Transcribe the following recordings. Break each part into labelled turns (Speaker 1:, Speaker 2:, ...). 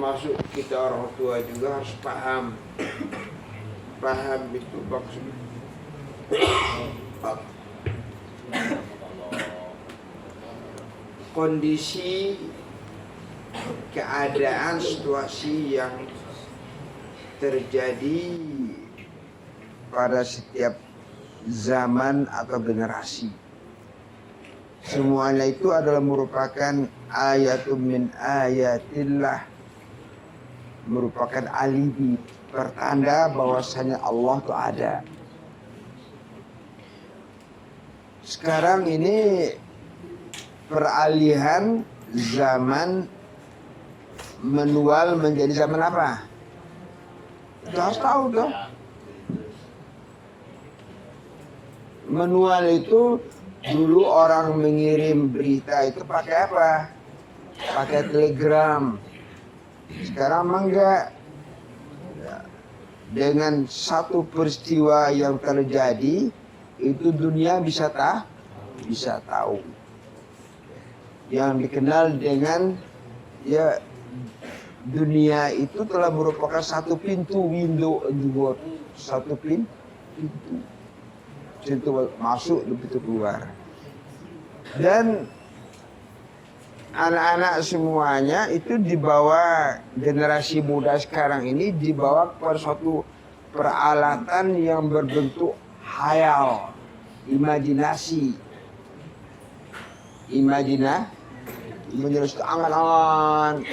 Speaker 1: termasuk kita orang tua juga harus paham itu maksudnya kondisi keadaan situasi yang terjadi pada setiap zaman atau generasi. Semuanya itu adalah merupakan ayatun min ayatillah, merupakan alibi, pertanda bahwasanya Allah itu ada. Sekarang ini peralihan zaman manual menjadi zaman apa? Kita harus tahu dong. Manual itu dulu orang mengirim berita itu pakai apa? Pakai telegram. Sekarang mah enggak. Dengan satu peristiwa yang terjadi itu dunia bisa tahu. Yang dikenal dengan ya dunia itu telah merupakan satu pintu window the world, satu pintu masuk dan pintu keluar. Dan anak-anak semuanya itu dibawa, generasi muda sekarang ini dibawa kepada suatu peralatan yang berbentuk khayal, imajinasi, angan-angan.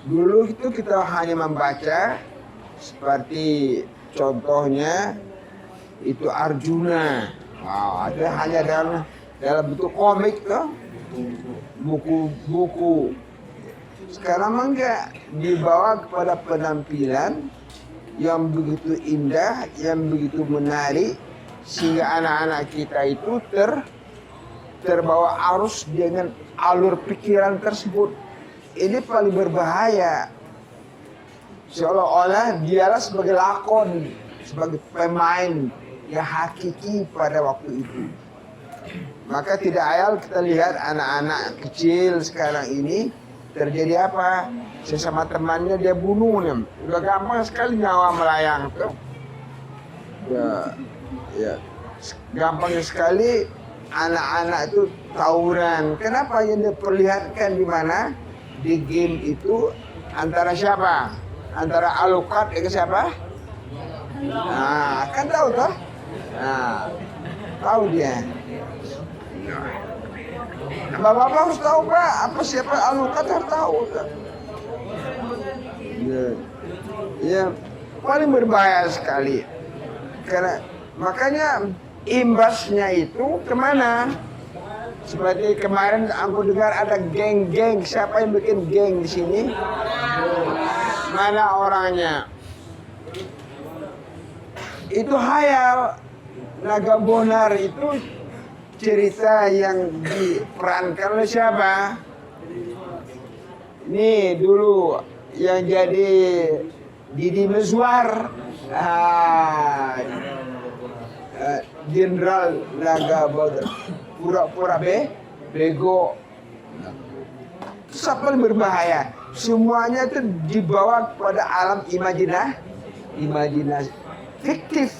Speaker 1: Dulu itu kita hanya membaca seperti contohnya itu Arjuna. Ada hanya dalam bentuk komik tuh, buku. Sekarang enggak, dibawa kepada penampilan yang begitu indah, yang begitu menarik, sehingga anak-anak kita itu terbawa arus dengan alur pikiran tersebut. Ini paling berbahaya. Seolah-olah dialah sebagai lakon, sebagai pemain yang hakiki pada waktu itu. Maka tidak ayal kita lihat anak-anak kecil sekarang ini terjadi apa? Sesama temannya dia bunuh nih. Udah gampang sekali nyawa melayang tuh. Ya. Gampang sekali anak-anak itu tawuran. Kenapa yang diperlihatkan di mana? Di game itu antara siapa? Antara Alucard dengan siapa? Nah, kan tahu toh? Nah, tahu dia. Bapak-bapak harus tahu Pak, apa siapa Alucard harus tahu. Ya, paling berbahaya sekali. Karena makanya imbasnya itu kemana? Seperti kemarin aku dengar ada geng-geng. Siapa yang bikin geng di sini? Mana orangnya? Itu khayal. Naga Bonar itu cerita yang diperankan oleh siapa? Nih dulu yang jadi Didi Mezwar. Jenderal Naga Bonar. Pura-pura bego. Itu paling berbahaya. Semuanya itu dibawa kepada alam imajinasi fiktif,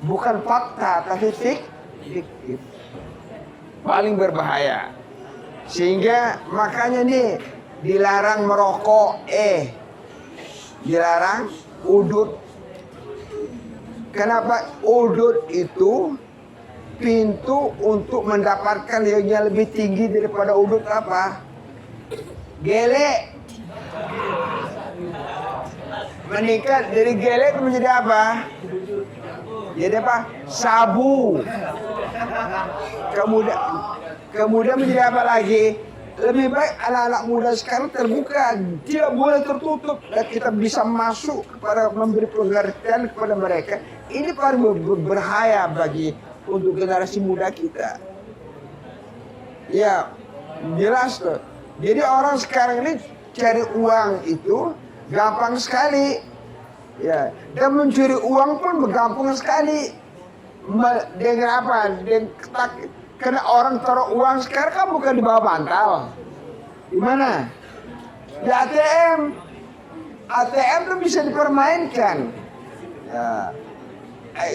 Speaker 1: bukan fakta tapi fiktif. Paling berbahaya. Sehingga makanya nih dilarang merokok, dilarang udut. Kenapa? Udut itu pintu untuk mendapatkan yang lebih tinggi daripada udut apa? Gele. Meningkat dari gele itu menjadi apa? Jadi apa? Sabu. Kemudian menjadi apa lagi? Lebih baik anak-anak muda sekarang terbuka, tidak boleh tertutup, dan kita bisa masuk kepada memberi pengertian kepada mereka. Ini paling berbahaya bagi untuk generasi muda kita. Ya, jelas tuh. Jadi orang sekarang ini cari uang itu gampang sekali. Ya, dan mencuri uang pun gampang sekali. Dengan apa? Karena orang taruh uang sekarang kan bukan di bawah bantal. Di mana? Di ATM. ATM itu bisa dipermainkan. Ya.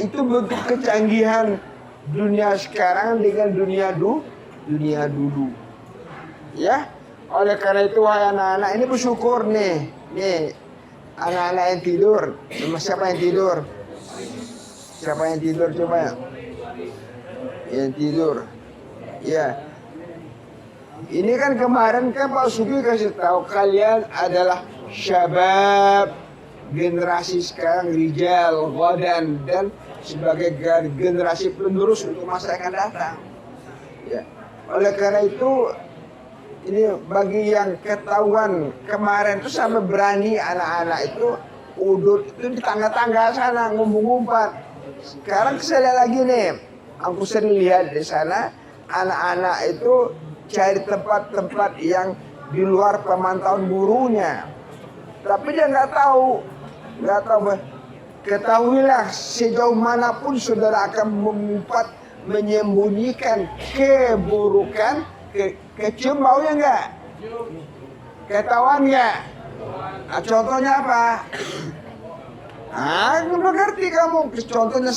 Speaker 1: Itu bentuk kecanggihan dunia sekarang dengan dunia dulu. Ya. Oleh karena itu wahai anak-anak ini bersyukur nih. Nih anak-anak yang tidur. Siapa yang tidur? Siapa yang tidur coba? Yang tidur. Ya. Ini kan kemarin kan Pak Suki kasih tahu kalian adalah syabab, generasi sekarang rijal, ghadan, dan sebagai generasi penerus untuk masa yang akan datang. Ya. Oleh karena itu ini bagi yang ketahuan kemarin itu sampai berani anak-anak itu udut itu di tangga-tangga sana ngumpul-ngumpat. Sekarang saya lihat lagi nih, aku sering lihat di sana anak-anak itu cari tempat-tempat yang di luar pemantauan gurunya. Tapi dia nggak tahu. Ketahuilah sejauh manapun saudara akan mengumpat menyembunyikan keburukan, kecium baunya nggak? Ketahuan nggak? Nah, contohnya apa? Ah, mengerti kamu. Contohnya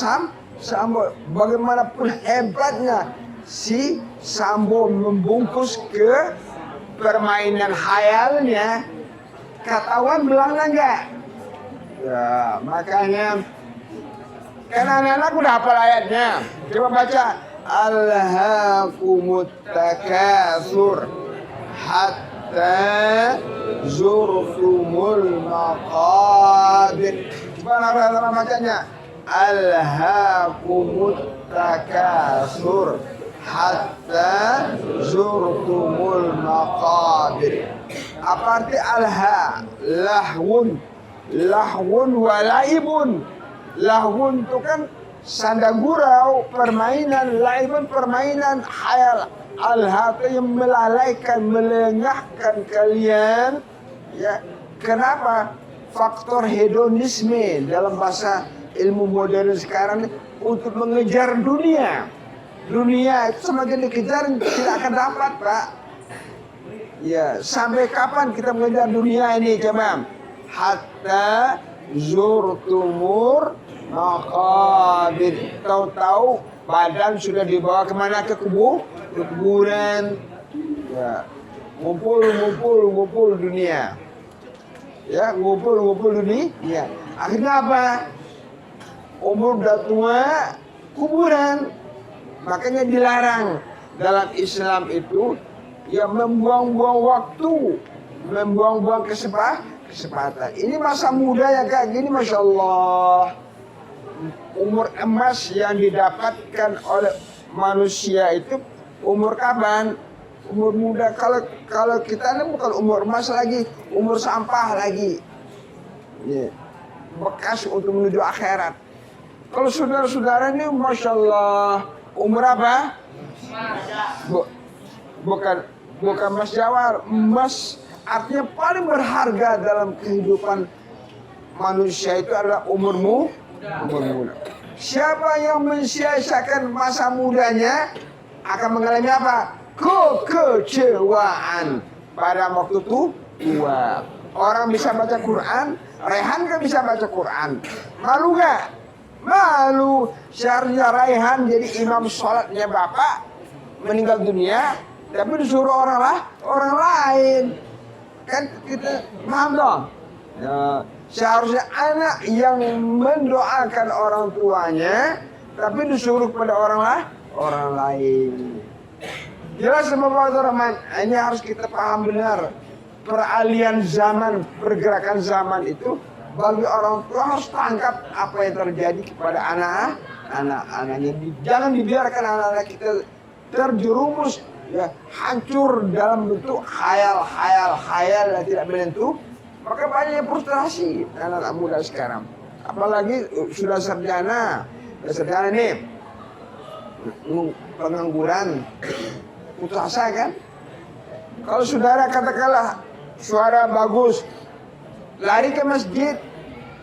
Speaker 1: Sambo. Bagaimanapun hebatnya si Sambo membungkus ke permainan khayalnya, ketahuan belangnya enggak? Ya, makanya kan anak-anak udah hafal ayatnya. Coba baca. Alhaakumut takatsur hatta zurtumul maqabir. Coba nama bacanya. Alhaakumut takatsur hatta zurtumul maqabir. Apa arti alha? Lahwun wa laibun. Lahwun itu kan sanda gurau, permainan. Laibun permainan khayal. Alha itu yang melalaikan, melengahkan kalian. Ya, kenapa? Faktor hedonisme dalam bahasa ilmu modern sekarang untuk mengejar dunia. Dunia itu semakin dikejar tidak akan dapat, Pak. Ya, sampai kapan kita mengejar dunia ini, coba? Hatta zurtumur maqabir. Tahu-tahu badan sudah dibawa kemana? Ke kuburan. Ya, ngumpul dunia. Ya, ngumpul dunia. Akhirnya apa? Umur udah tua, kuburan. Makanya dilarang dalam Islam itu ya membuang-buang waktu, membuang-buang kesempatan. Ini masa muda ya kayak gini, masya Allah. Umur emas yang didapatkan oleh manusia itu umur kapan? Umur muda. Kalau kita ini bukan umur emas lagi, umur sampah lagi. Yeah. Bekas untuk menuju akhirat. Kalau saudara-saudara ini, masya Allah, umur apa? Bukan emas jawar, emas. Artinya paling berharga dalam kehidupan manusia itu adalah umur muda. Siapa yang mensia-siakan masa mudanya akan mengalami apa? Kekecewaan pada waktu tua. Orang bisa baca Quran, Rehan kan bisa baca Quran. Malu gak? Malu. Seharusnya Rehan jadi imam sholatnya bapak meninggal dunia, tapi disuruh orang lain. Kan kita paham dong. Ya, seharusnya anak yang mendoakan orang tuanya, tapi disuruh kepada orang lain. Jelas sama Pak Rahman. Ini harus kita paham benar. Peralihan zaman, pergerakan zaman itu bagi orang tua harus tangkap apa yang terjadi kepada anak-anaknya. Jangan dibiarkan anak-anak kita terjerumus, ya, hancur dalam bentuk khayal yang tidak menentu. Maka banyak yang frustrasi anak-anak muda sekarang. Apalagi sudah sarjana nih, pengangguran, putus asa kan. Kalau saudara katakanlah suara bagus, lari ke masjid,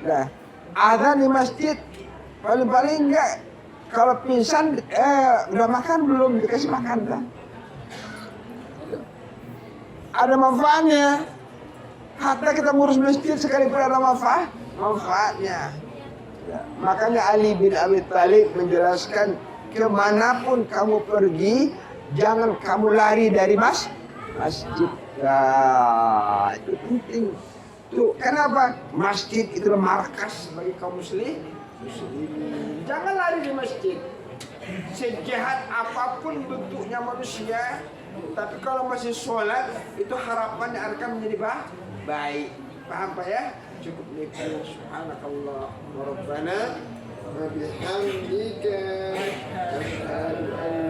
Speaker 1: nah, azan di masjid, paling-paling enggak. Kalau pingsan, udah makan belum? Dikasih makan kan? Ada manfaatnya. Hatta kita ngurus masjid sekalipun ada manfaatnya. Ya. Makanya Ali bin Abi Thalib menjelaskan, kemanapun kamu pergi, jangan kamu lari dari masjid. Ya, itu penting. Tuh, kenapa? Masjid itu markas bagi kaum muslimin. Jangan lari di masjid. Sejahat apapun bentuknya manusia, tapi kalau masih sholat, itu harapannya akan menjadi baik. Paham Pak ya? Cukup nikah. Subhanakallah wa rabbana wa bihamdika asyhadu an